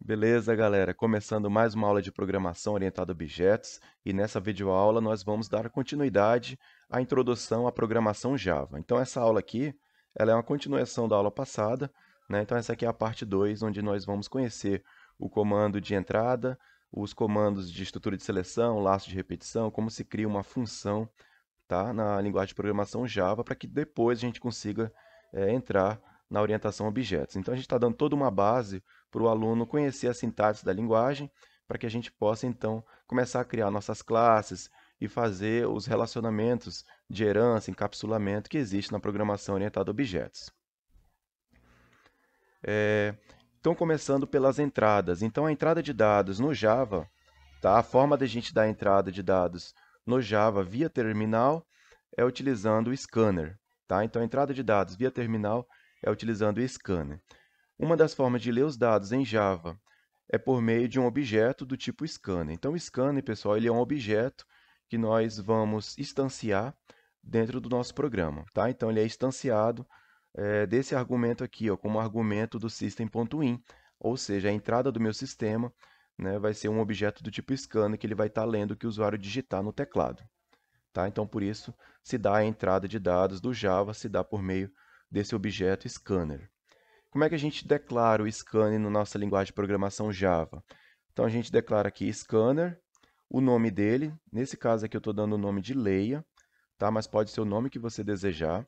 Beleza, galera? Começando mais uma aula de programação orientada a objetos, e nessa videoaula nós vamos dar continuidade à introdução à programação Java. Então essa aula aqui, ela é uma continuação da aula passada, né? Então essa aqui é a parte 2, onde nós vamos conhecer o comando de entrada, os comandos de estrutura de seleção, laço de repetição, como se cria uma função, tá? Na linguagem de programação Java, para que depois a gente consiga entrar na orientação a objetos. Então a gente está dando toda uma base para o aluno conhecer a sintaxe da linguagem, para que a gente possa então começar a criar nossas classes e fazer os relacionamentos de herança, encapsulamento que existe na programação orientada a objetos. Então, começando pelas entradas. Então, a entrada de dados no Java, tá? A forma da gente dar entrada de dados no Java via terminal é utilizando o scanner, tá? Então, a entrada de dados via terminal é utilizando o scanner. Uma das formas de ler os dados em Java é por meio de um objeto do tipo scanner. Então, o scanner, pessoal, ele é um objeto que nós vamos instanciar dentro do nosso programa, tá? Então, ele é instanciado desse argumento aqui, ó, como argumento do system.in, ou seja, a entrada do meu sistema, né, vai ser um objeto do tipo scanner que ele vai estar lendo o que o usuário digitar no teclado, tá? Então, por isso, se dá a entrada de dados do Java, se dá por meio desse objeto scanner. Como é que a gente declara o scanner na nossa linguagem de programação Java? Então, a gente declara aqui scanner, o nome dele, nesse caso aqui eu estou dando o nome de Leia, tá? Mas pode ser o nome que você desejar.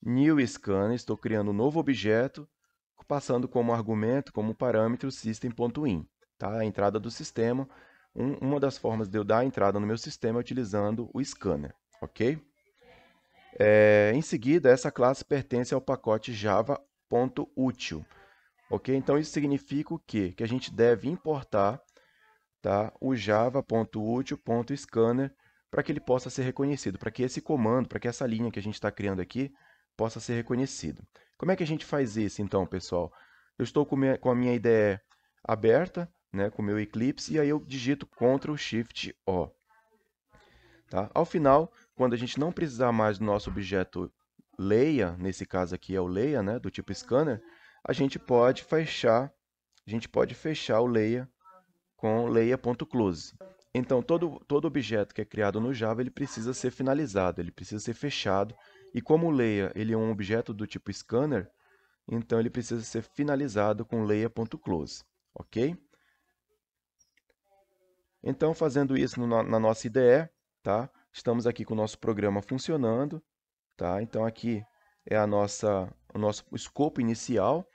New scanner, estou criando um novo objeto, passando como argumento, como parâmetro, system.in, tá? A entrada do sistema. Uma das formas de eu dar a entrada no meu sistema é utilizando o scanner, ok? Em seguida, essa classe pertence ao pacote java.util, ok? Então, isso significa o quê? Que a gente deve importar, tá, o java.util.scanner para que ele possa ser reconhecido, para que esse comando, para que essa linha que a gente está criando aqui possa ser reconhecido. Como é que a gente faz isso, então, pessoal? Eu estou com a minha IDE aberta, né, com o meu Eclipse, e aí eu digito Ctrl Shift O. Tá? Ao final, quando a gente não precisar mais do nosso objeto Leia, nesse caso aqui é o Leia, né, do tipo scanner, a gente pode fechar o Leia com leia.close. Então, todo objeto que é criado no Java, ele precisa ser finalizado, ele precisa ser fechado. E como o Leia ele é um objeto do tipo scanner, então ele precisa ser finalizado com leia.close, ok? Então, fazendo isso na nossa IDE, tá? Estamos aqui com o nosso programa funcionando, tá? Então, aqui é o nosso escopo inicial,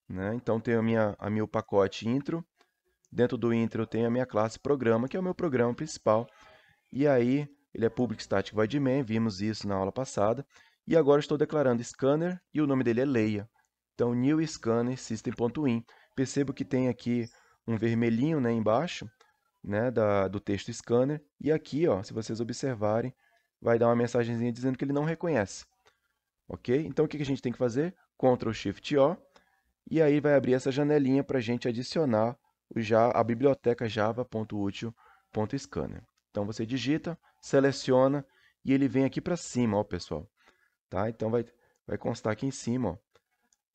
né? Então, tem a meu pacote intro. Dentro do intro, eu tenho a minha classe programa, que é o meu programa principal. E aí, ele é public static void main, vimos isso na aula passada. E agora estou declarando scanner e o nome dele é Leia. Então, new scanner system.in. Percebo que tem aqui um vermelhinho, né, embaixo, né, do texto scanner. E aqui, ó, se vocês observarem, vai dar uma mensagenzinha dizendo que ele não reconhece. Ok? Então, o que a gente tem que fazer? Ctrl Shift O. E aí vai abrir essa janelinha para a gente adicionar a biblioteca java.util.scanner. Então, você digita, seleciona e ele vem aqui para cima, ó, pessoal. Tá? Então, vai constar aqui em cima, ó,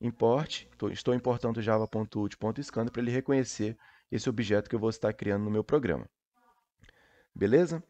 import, estou importando java.util.scanner para ele reconhecer esse objeto que eu vou estar criando no meu programa. Beleza?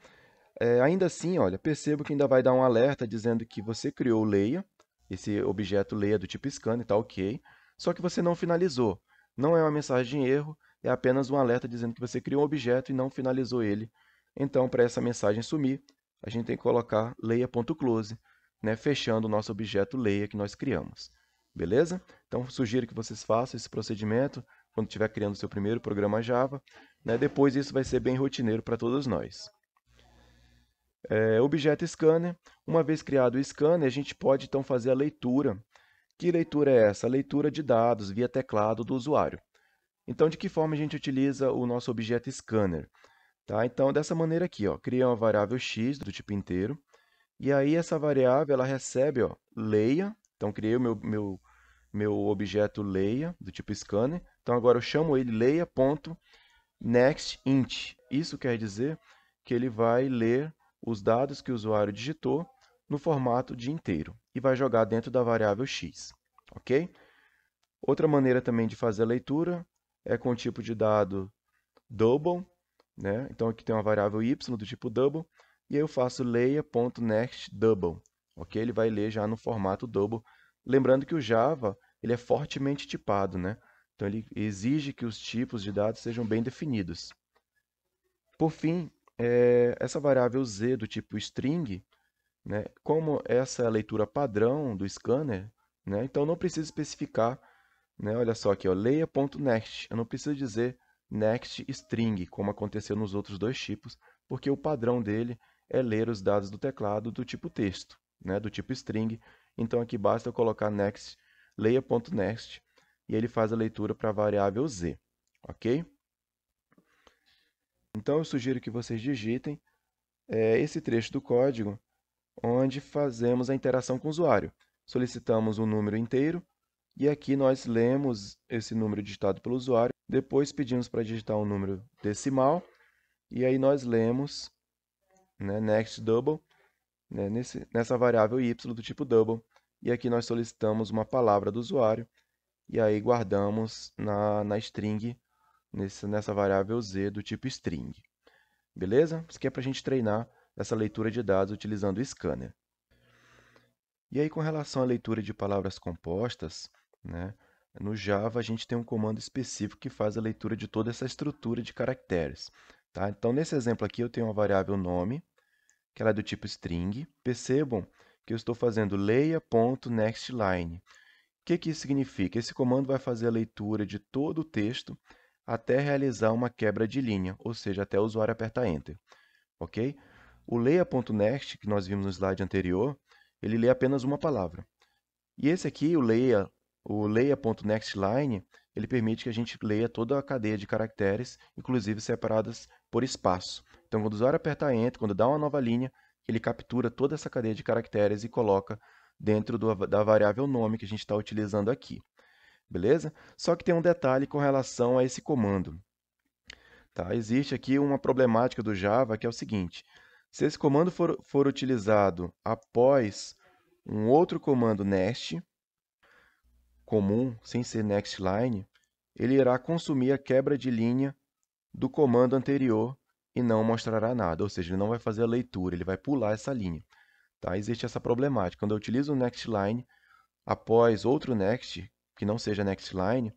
Ainda assim, olha, percebo que ainda vai dar um alerta dizendo que você criou o Leia, esse objeto Leia do tipo scanner, está ok, só que você não finalizou. Não é uma mensagem de erro, é apenas um alerta dizendo que você criou um objeto e não finalizou ele. Então, para essa mensagem sumir, a gente tem que colocar leia.close, né, fechando o nosso objeto Leia que nós criamos. Beleza? Então, sugiro que vocês façam esse procedimento quando estiver criando o seu primeiro programa Java, né? Depois isso vai ser bem rotineiro para todos nós. Objeto scanner, uma vez criado o scanner, a gente pode então fazer a leitura. Que leitura é essa? A leitura de dados via teclado do usuário. Então, de que forma a gente utiliza o nosso objeto scanner? Tá? Então, dessa maneira aqui, ó, cria uma variável x do tipo inteiro, e aí essa variável ela recebe, ó, leia, então criei o meu objeto leia do tipo scanner, então agora eu chamo ele leia.nextInt. Isso quer dizer que ele vai ler os dados que o usuário digitou no formato de inteiro e vai jogar dentro da variável x, ok? Outra maneira também de fazer a leitura é com o tipo de dado double, né? Então aqui tem uma variável y do tipo double, e aí eu faço leia.nextDouble, ok? Ele vai ler já no formato double, lembrando que o Java ele é fortemente tipado, né? Então ele exige que os tipos de dados sejam bem definidos. Por fim, essa variável z do tipo string, né? Como essa é a leitura padrão do scanner, né? Então não precisa especificar, né? Olha só aqui, ó, leia.next. Eu não preciso dizer next string, como aconteceu nos outros dois tipos, porque o padrão dele é ler os dados do teclado do tipo texto, né? Do tipo string. Então aqui basta eu colocar next, leia.next, e ele faz a leitura para a variável z, ok? Então eu sugiro que vocês digitem esse trecho do código onde fazemos a interação com o usuário. Solicitamos um número inteiro e aqui nós lemos esse número digitado pelo usuário. Depois pedimos para digitar um número decimal e aí nós lemos, né, next double, né, nessa variável y do tipo double. E aqui nós solicitamos uma palavra do usuário e aí guardamos na string, nessa variável z do tipo string. Beleza? Isso aqui é para a gente treinar essa leitura de dados utilizando o scanner. E aí, com relação à leitura de palavras compostas, né, no Java a gente tem um comando específico que faz a leitura de toda essa estrutura de caracteres. Tá? Então, nesse exemplo aqui, eu tenho uma variável nome, que ela é do tipo string. Percebam que eu estou fazendo leia.nextLine. O que isso significa? Esse comando vai fazer a leitura de todo o texto até realizar uma quebra de linha, ou seja, até o usuário apertar Enter. Ok? O leia.next, que nós vimos no slide anterior, ele lê apenas uma palavra. E esse aqui, o leia.nextLine, ele permite que a gente leia toda a cadeia de caracteres, inclusive separadas por espaço. Então, quando o usuário aperta Enter, quando dá uma nova linha, ele captura toda essa cadeia de caracteres e coloca dentro da variável nome que a gente está utilizando aqui. Beleza? Só que tem um detalhe com relação a esse comando. Tá? Existe aqui uma problemática do Java que é o seguinte: se esse comando for utilizado após um outro comando nest comum, sem ser nextLine, ele irá consumir a quebra de linha do comando anterior e não mostrará nada, ou seja, ele não vai fazer a leitura, ele vai pular essa linha. Tá? Existe essa problemática. Quando eu utilizo o nextLine após outro next, que não seja nextLine,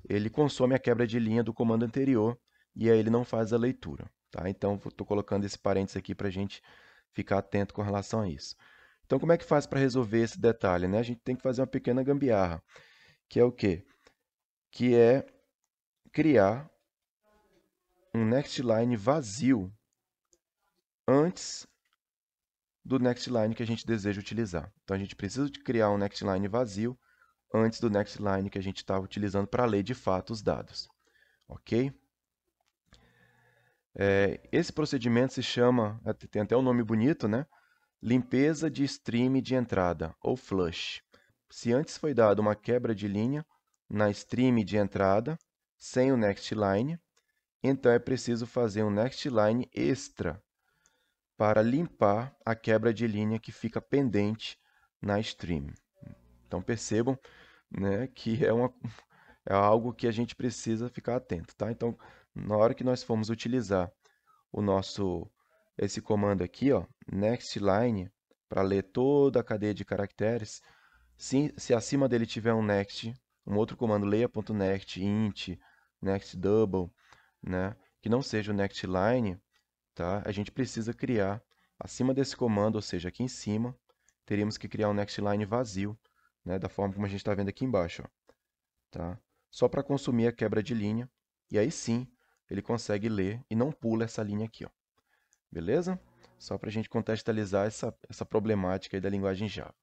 ele consome a quebra de linha do comando anterior e aí ele não faz a leitura. Tá? Então, estou colocando esse parênteses aqui para a gente ficar atento com relação a isso. Então, como é que faz para resolver esse detalhe? Né? A gente tem que fazer uma pequena gambiarra, que é o quê? Que é criar um nextLine vazio antes do nextLine que a gente deseja utilizar. Então, a gente precisa de criar um nextLine vazio antes do nextLine que a gente está utilizando para ler de fato os dados. Ok? Esse procedimento se chama, tem até um nome bonito, né? Limpeza de stream de entrada, ou flush. Se antes foi dada uma quebra de linha na stream de entrada, sem o nextLine, então é preciso fazer um nextLine extra para limpar a quebra de linha que fica pendente na stream. Então percebam, né, que é algo que a gente precisa ficar atento, tá? Então, na hora que nós formos utilizar esse comando aqui, ó, nextLine, para ler toda a cadeia de caracteres, se acima dele tiver um next, um outro comando leia.next, int, nextDouble, né, que não seja o nextLine, tá? A gente precisa criar, acima desse comando, ou seja, aqui em cima, teríamos que criar um nextLine vazio, né, da forma como a gente está vendo aqui embaixo, ó, tá? Só para consumir a quebra de linha, e aí sim ele consegue ler e não pula essa linha aqui, ó. Beleza? Só para a gente contextualizar essa problemática aí da linguagem Java.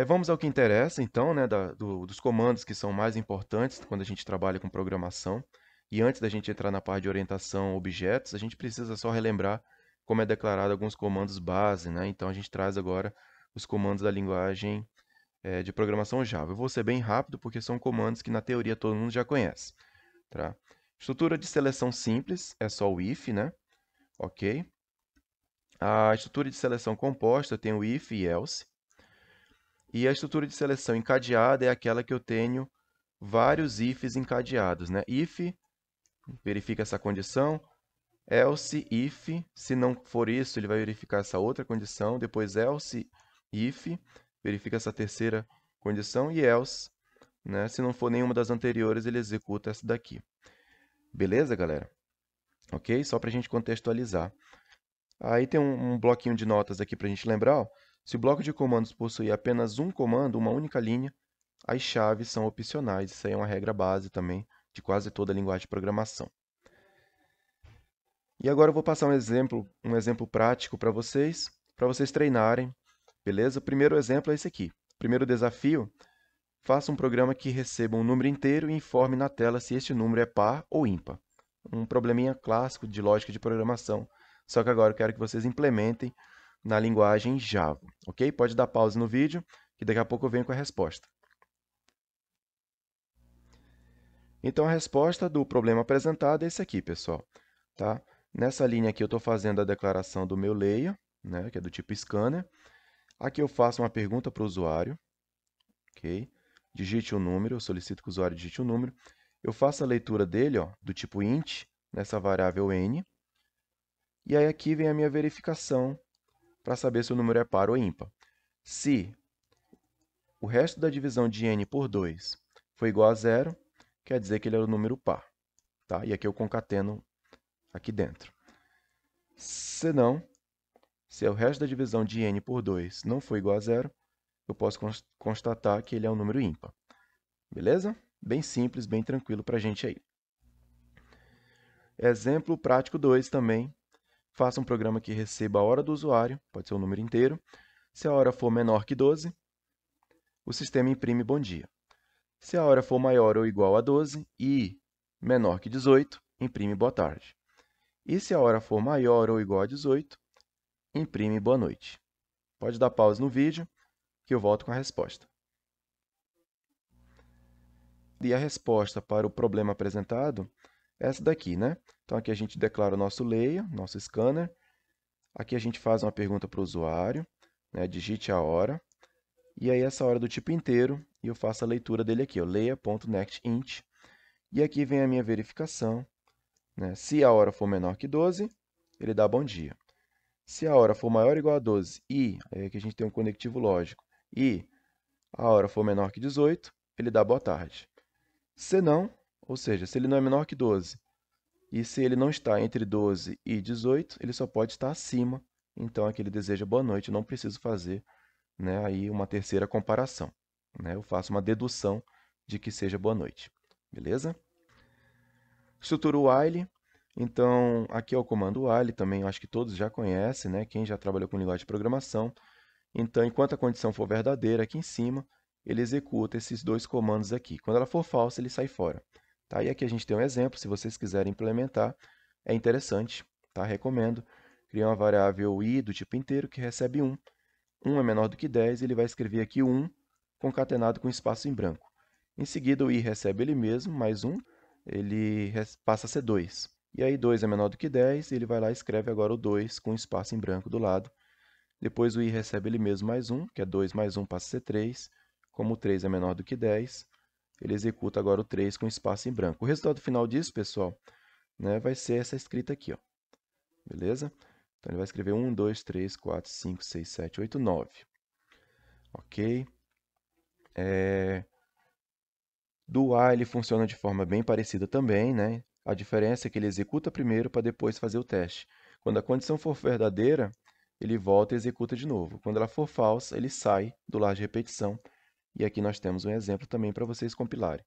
Vamos ao que interessa, então, né, dos comandos que são mais importantes quando a gente trabalha com programação. E antes da gente entrar na parte de orientação a objetos, a gente precisa só relembrar como é declarado alguns comandos base, né? Então, a gente traz agora os comandos da linguagem de programação Java. Eu vou ser bem rápido, porque são comandos que, na teoria, todo mundo já conhece. Tá? Estrutura de seleção simples é só o if, né? Ok. A estrutura de seleção composta tem o if e else. E a estrutura de seleção encadeada é aquela que eu tenho vários ifs encadeados, né? If, verifica essa condição. Else if, se não for isso, ele vai verificar essa outra condição. Depois else if, verifica essa terceira condição. E else, né? Se não for nenhuma das anteriores, ele executa essa daqui. Beleza, galera? Ok? Só para a gente contextualizar. Aí tem um bloquinho de notas aqui para a gente lembrar. Ó. Se o bloco de comandos possui apenas um comando, uma única linha, as chaves são opcionais. Isso aí é uma regra base também de quase toda a linguagem de programação. E agora eu vou passar um exemplo prático para vocês treinarem, beleza? O primeiro exemplo é esse aqui. Primeiro desafio, faça um programa que receba um número inteiro e informe na tela se este número é par ou ímpar. Um probleminha clássico de lógica de programação, só que agora eu quero que vocês implementem na linguagem Java, ok? Pode dar pausa no vídeo, que daqui a pouco eu venho com a resposta. Então, a resposta do problema apresentado é esse aqui, pessoal. Tá? Nessa linha aqui eu estou fazendo a declaração do meu layer, né, que é do tipo scanner. Aqui eu faço uma pergunta para o usuário. Okay? Digite um número, eu solicito que o usuário digite um número. Eu faço a leitura dele, ó, do tipo int, nessa variável n. E aí aqui vem a minha verificação para saber se o número é par ou ímpar. Se o resto da divisão de n por 2 foi igual a zero, quer dizer que ele é o número par. Tá? E aqui eu concateno aqui dentro. Se não, se o resto da divisão de n por 2 não for igual a zero, eu posso constatar que ele é um número ímpar. Beleza? Bem simples, bem tranquilo para a gente aí. Exemplo prático 2 também. Faça um programa que receba a hora do usuário, pode ser um número inteiro. Se a hora for menor que 12, o sistema imprime bom dia. Se a hora for maior ou igual a 12 e menor que 18, imprime boa tarde. E se a hora for maior ou igual a 18, imprime boa noite. Pode dar pausa no vídeo que eu volto com a resposta. E a resposta para o problema apresentado é essa daqui, né? Então, aqui a gente declara o nosso layer, nosso scanner. Aqui a gente faz uma pergunta para o usuário, né? Digite a hora. E aí, essa hora do tipo inteiro, e eu faço a leitura dele aqui, layer.nextInt. E aqui vem a minha verificação, né? Se a hora for menor que 12, ele dá bom dia. Se a hora for maior ou igual a 12 e, aí aqui a gente tem um conectivo lógico, e a hora for menor que 18, ele dá boa tarde. Se não, ou seja, se ele não é menor que 12, e se ele não está entre 12 e 18, ele só pode estar acima, então aqui ele deseja boa noite, eu não preciso fazer, né, aí uma terceira comparação. Né? Eu faço uma dedução de que seja boa noite. Beleza? Estrutura while. Então, aqui é o comando while, também eu acho que todos já conhecem, né? Quem já trabalhou com linguagem de programação. Então, enquanto a condição for verdadeira, aqui em cima, ele executa esses dois comandos aqui. Quando ela for falsa, ele sai fora. Tá? E aqui a gente tem um exemplo, se vocês quiserem implementar, é interessante, tá? Recomendo. Criar uma variável i do tipo inteiro que recebe 1. 1 é menor do que 10, ele vai escrever aqui 1 concatenado com espaço em branco. Em seguida, o i recebe ele mesmo, mais 1, ele passa a ser 2. E aí 2 é menor do que 10, ele vai lá e escreve agora o 2 com espaço em branco do lado. Depois o i recebe ele mesmo mais 1, que é 2 mais 1 passa a ser 3. Como o 3 é menor do que 10, ele executa agora o 3 com espaço em branco. O resultado final disso, pessoal, né, vai ser essa escrita aqui. Ó. Beleza? Então ele vai escrever 1, 2, 3, 4, 5, 6, 7, 8, 9. Ok? Do while ele funciona de forma bem parecida também, né? A diferença é que ele executa primeiro para depois fazer o teste. Quando a condição for verdadeira, ele volta e executa de novo. Quando ela for falsa, ele sai do lar de repetição. E aqui nós temos um exemplo também para vocês compilarem.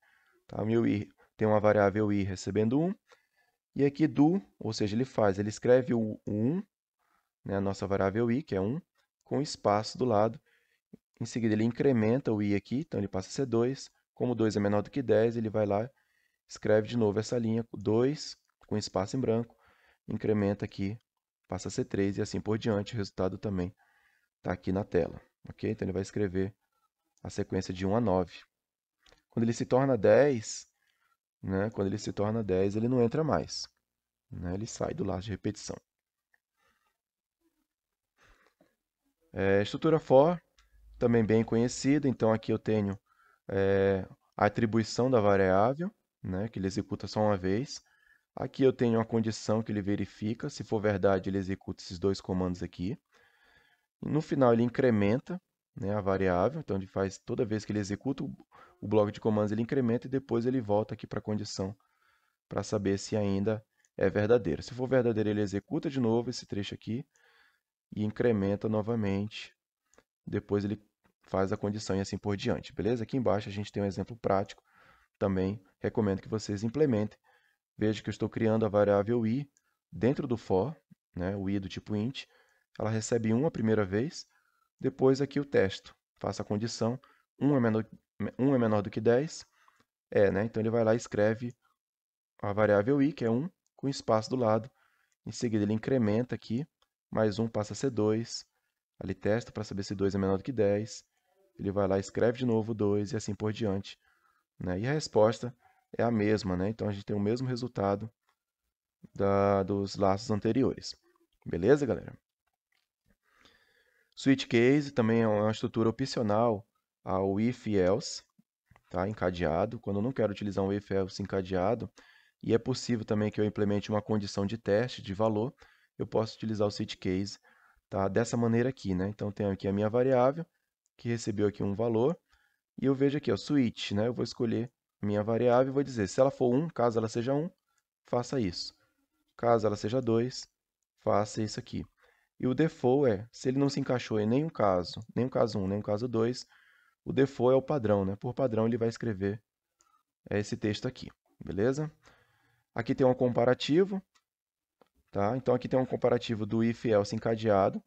Tá? O meu i tem uma variável i recebendo 1. E aqui do, ou seja, ele escreve o 1, né, a nossa variável i, que é 1, com espaço do lado. Em seguida, ele incrementa o i aqui, então ele passa a ser 2. Como 2 é menor do que 10, ele vai lá, escreve de novo essa linha, 2, com espaço em branco, incrementa aqui, passa a ser 3 e assim por diante. O resultado também está aqui na tela. Okay? Então, ele vai escrever a sequência de 1 a 9. Quando ele se torna 10, né, quando ele se torna 10, ele não entra mais. Né, ele sai do lar de repetição. Estrutura for, também bem conhecida. Então, aqui eu tenho a atribuição da variável, né, que ele executa só uma vez. Aqui eu tenho uma condição que ele verifica, se for verdade ele executa esses dois comandos aqui. No final ele incrementa, né, a variável, então ele faz toda vez que ele executa o bloco de comandos ele incrementa e depois ele volta aqui para a condição para saber se ainda é verdadeiro. Se for verdadeiro ele executa de novo esse trecho aqui e incrementa novamente, depois ele faz a condição e assim por diante, beleza? Aqui embaixo a gente tem um exemplo prático, também recomendo que vocês implementem. Veja que eu estou criando a variável i dentro do for, né, o i do tipo int, ela recebe 1 a primeira vez, depois aqui o testo, faça a condição, 1 é menor do que 10, né? Então ele vai lá e escreve a variável i, que é 1, com espaço do lado, em seguida ele incrementa aqui, mais 1 passa a ser 2, ali testa para saber se 2 é menor do que 10, ele vai lá e escreve de novo 2 e assim por diante, né? E a resposta é a mesma, né? Então a gente tem o mesmo resultado dos laços anteriores. Beleza, galera? Switch case também é uma estrutura opcional ao if e else, tá? Encadeado. Quando eu não quero utilizar um if else encadeado, e é possível também que eu implemente uma condição de teste de valor, eu posso utilizar o switch case, tá? Dessa maneira aqui, né? Então tenho aqui a minha variável que recebeu aqui um valor e eu vejo aqui, ó, switch, né? Eu vou escolher minha variável e vou dizer, se ela for 1, caso ela seja 1, faça isso. Caso ela seja 2, faça isso aqui. E o default se ele não se encaixou em nenhum caso 1, nem o caso 2, o default é o padrão, né? Por padrão ele vai escrever esse texto aqui, beleza? Aqui tem um comparativo, tá? Então aqui tem um comparativo do if else encadeado,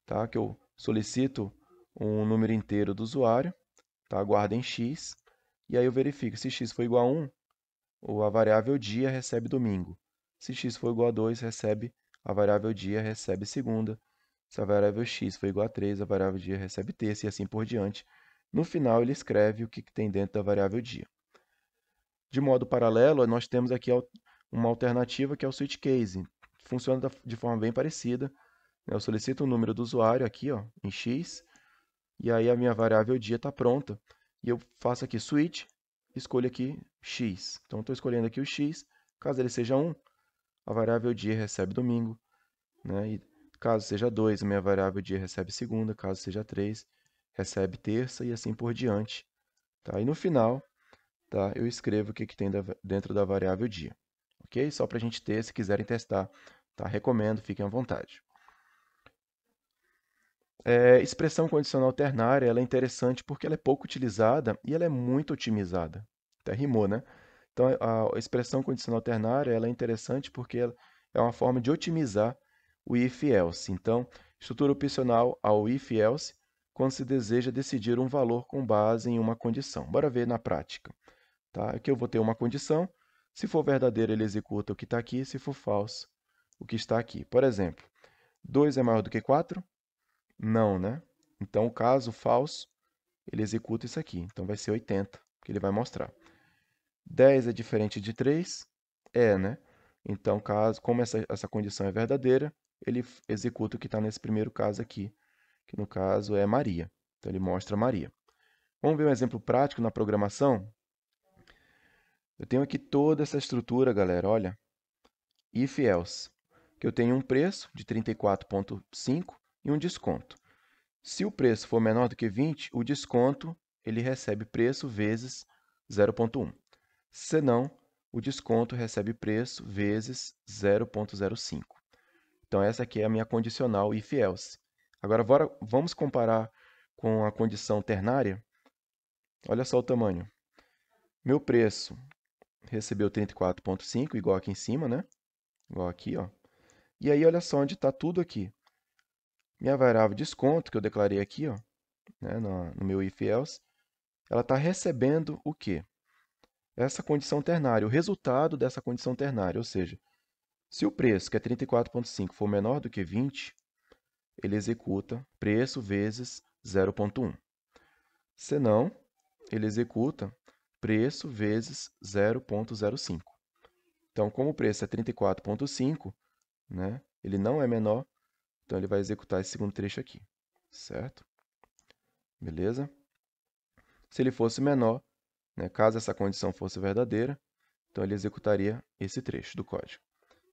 tá? Que eu solicito um número inteiro do usuário, tá? Guarda em x, e aí eu verifico se x for igual a 1, a variável dia recebe domingo. Se x for igual a 2, a variável dia recebe segunda. Se a variável x for igual a 3, a variável dia recebe terça e assim por diante. No final, ele escreve o que tem dentro da variável dia. De modo paralelo, nós temos aqui uma alternativa que é o switch case. Funciona de forma bem parecida. Eu solicito o número do usuário aqui, ó, em x, e aí a minha variável dia está pronta. E eu faço aqui switch, escolho aqui x. Então, estou escolhendo aqui o x. Caso ele seja 1, a variável dia recebe domingo, né? E caso seja 2, a minha variável dia recebe segunda. Caso seja 3, recebe terça e assim por diante. Tá? E no final, tá, eu escrevo o que tem dentro da variável dia. Ok? Só para a gente ter, se quiserem testar. Tá? Recomendo, fiquem à vontade. Expressão condicional ternária ela é interessante porque ela é pouco utilizada e ela é muito otimizada. Até rimou, né? Então, a expressão condicional ternária ela é interessante porque ela é uma forma de otimizar o if-else. Então, estrutura opcional ao if-else quando se deseja decidir um valor com base em uma condição. Bora ver na prática. Tá? Aqui eu vou ter uma condição. Se for verdadeiro, ele executa o que está aqui. Se for falso, o que está aqui. Por exemplo, 2 é maior do que 4? Não, né? Então, o caso falso, ele executa isso aqui. Então, vai ser 80, que ele vai mostrar. 10 é diferente de 3? Né? Então, como essa condição é verdadeira, ele executa o que está nesse primeiro caso aqui, que no caso é Maria. Então, ele mostra Maria. Vamos ver um exemplo prático na programação? Eu tenho aqui toda essa estrutura, galera, olha. If else, que eu tenho um preço de 34,5 e um desconto. Se o preço for menor do que 20, o desconto ele recebe preço vezes 0,1. Se não, o desconto recebe preço vezes 0,05. Então, essa aqui é a minha condicional if else. Agora, vamos comparar com a condição ternária. Olha só o tamanho. Meu preço recebeu 34,5, igual aqui em cima, né? Igual aqui, ó. E aí, olha só onde está tudo aqui. Minha variável desconto, que eu declarei aqui, ó, né, no meu if else, ela está recebendo o quê? Essa condição ternária, o resultado dessa condição ternária, ou seja, se o preço, que é 34,5, for menor do que 20, ele executa preço vezes 0,1. Se não, ele executa preço vezes 0,05. Então, como o preço é 34,5, né, ele não é menor, então ele vai executar esse segundo trecho aqui, certo? Beleza? Se ele fosse menor, né? Caso essa condição fosse verdadeira, então ele executaria esse trecho do código.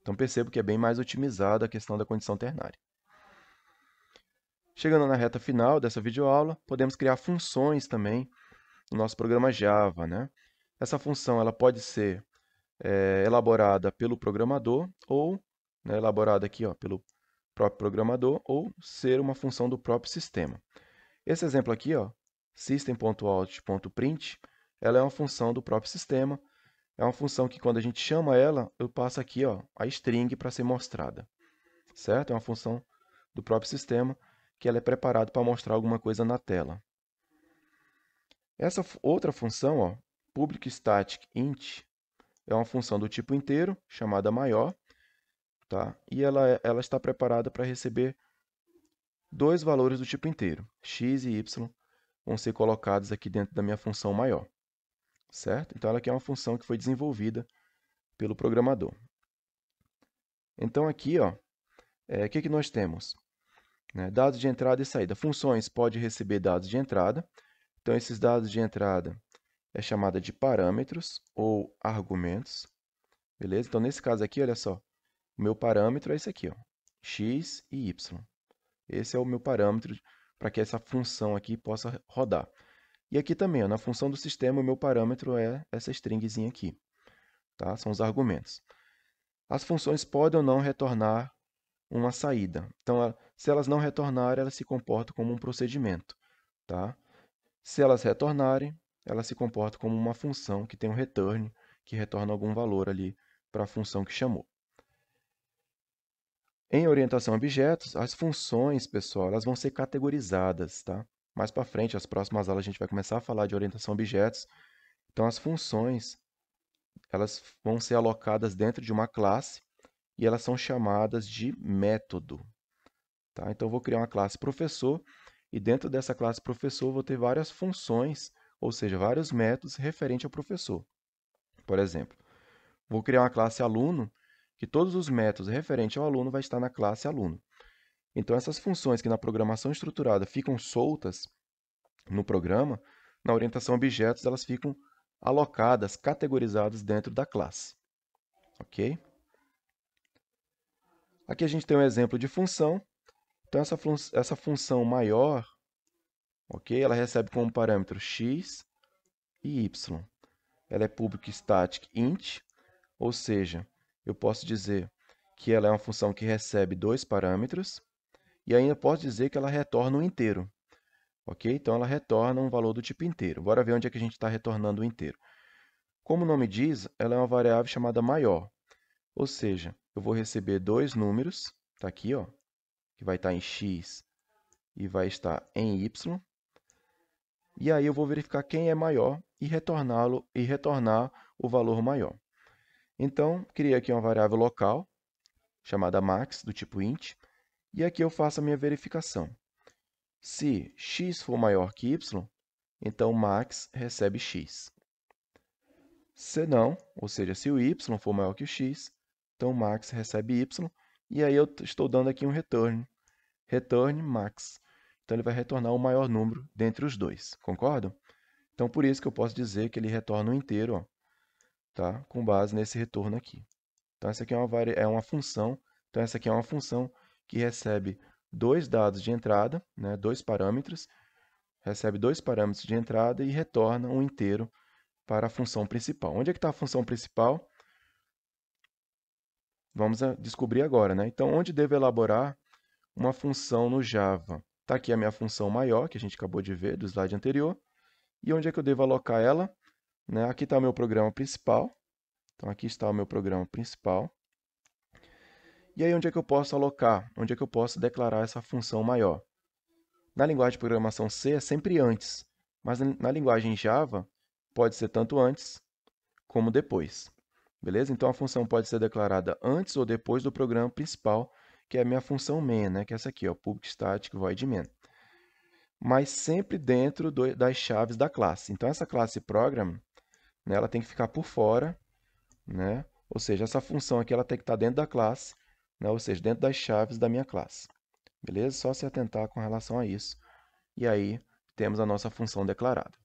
Então percebo que é bem mais otimizada a questão da condição ternária. Chegando na reta final dessa videoaula, podemos criar funções também no nosso programa Java, né? Essa função ela pode ser elaborada pelo programador ou, né, elaborada aqui, ó, pelo próprio programador, ou ser uma função do próprio sistema. Esse exemplo aqui, ó, system.out.print, ela é uma função do próprio sistema. É uma função que quando a gente chama ela, eu passo aqui, ó, a string para ser mostrada, certo? É uma função do próprio sistema que ela é preparada para mostrar alguma coisa na tela. Essa outra função, ó, public static int, é uma função do tipo inteiro, chamada maior, tá? E ela está preparada para receber dois valores do tipo inteiro, x e y, vão ser colocados aqui dentro da minha função maior, certo? Então, ela aqui é uma função que foi desenvolvida pelo programador. Então, aqui, ó, que nós temos? Dados de entrada e saída. Funções pode receber dados de entrada. Então, esses dados de entrada é chamada de parâmetros ou argumentos. Beleza? Então, nesse caso aqui, olha só, o meu parâmetro é esse aqui, ó, x e y. Esse é o meu parâmetro para que essa função aqui possa rodar. E aqui também, ó, na função do sistema, o meu parâmetro é essa stringzinha aqui. Tá? São os argumentos. As funções podem ou não retornar uma saída. Então, se elas não retornarem, elas se comportam como um procedimento. Tá? Se elas retornarem, elas se comportam como uma função que tem um return, que retorna algum valor ali para a função que chamou. Em orientação a objetos, as funções, pessoal, elas vão ser categorizadas, tá? Mais para frente, as próximas aulas, a gente vai começar a falar de orientação a objetos. Então, as funções, elas vão ser alocadas dentro de uma classe e elas são chamadas de método. Tá? Então, eu vou criar uma classe professor e dentro dessa classe professor eu vou ter várias funções, ou seja, vários métodos referentes ao professor. Por exemplo, vou criar uma classe aluno que todos os métodos referentes ao aluno vai estar na classe aluno. Então, essas funções que na programação estruturada ficam soltas no programa, na orientação a objetos, elas ficam alocadas, categorizadas dentro da classe. Ok? Aqui a gente tem um exemplo de função. Então, essa função maior, ok? Ela recebe como parâmetro x e y. Ela é public static int, ou seja, eu posso dizer que ela é uma função que recebe dois parâmetros, e ainda posso dizer que ela retorna um inteiro. Ok? Então, ela retorna um valor do tipo inteiro. Bora ver onde é que a gente está retornando o inteiro. Como o nome diz, ela é uma variável chamada maior. Ou seja, eu vou receber dois números, está aqui, ó, que vai estar em x e vai estar em y. E aí eu vou verificar quem é maior e retornar o valor maior. Então, criei aqui uma variável local, chamada max, do tipo int, e aqui eu faço a minha verificação. Se x for maior que y, então max recebe x. Se não, ou seja, se o y for maior que o x, então max recebe y, e aí eu estou dando aqui um return, return max. Então ele vai retornar o maior número dentre os dois, concordam? Então por isso que eu posso dizer que ele retorna um inteiro, ó, tá? Com base nesse retorno aqui. Então essa aqui é uma função, então essa aqui é uma função que recebe dois dados de entrada, né, dois parâmetros, recebe dois parâmetros de entrada e retorna um inteiro para a função principal. Onde é que está a função principal? Vamos descobrir agora, né? Então, onde devo elaborar uma função no Java? Está aqui a minha função maior, que a gente acabou de ver do slide anterior. E onde é que eu devo alocar ela? Né? Aqui está o meu programa principal. Então, aqui está o meu programa principal. E aí, onde é que eu posso alocar? Onde é que eu posso declarar essa função maior? Na linguagem de programação C é sempre antes, mas na linguagem Java pode ser tanto antes como depois. Beleza? Então, a função pode ser declarada antes ou depois do programa principal, que é a minha função main, né? Que é essa aqui, ó, public static void main. Mas sempre dentro das chaves da classe. Então, essa classe program, né, ela tem que ficar por fora, né? Ou seja, essa função aqui ela tem que estar dentro da classe, né? Ou seja, dentro das chaves da minha classe. Beleza? Só se atentar com relação a isso. E aí, temos a nossa função declarada.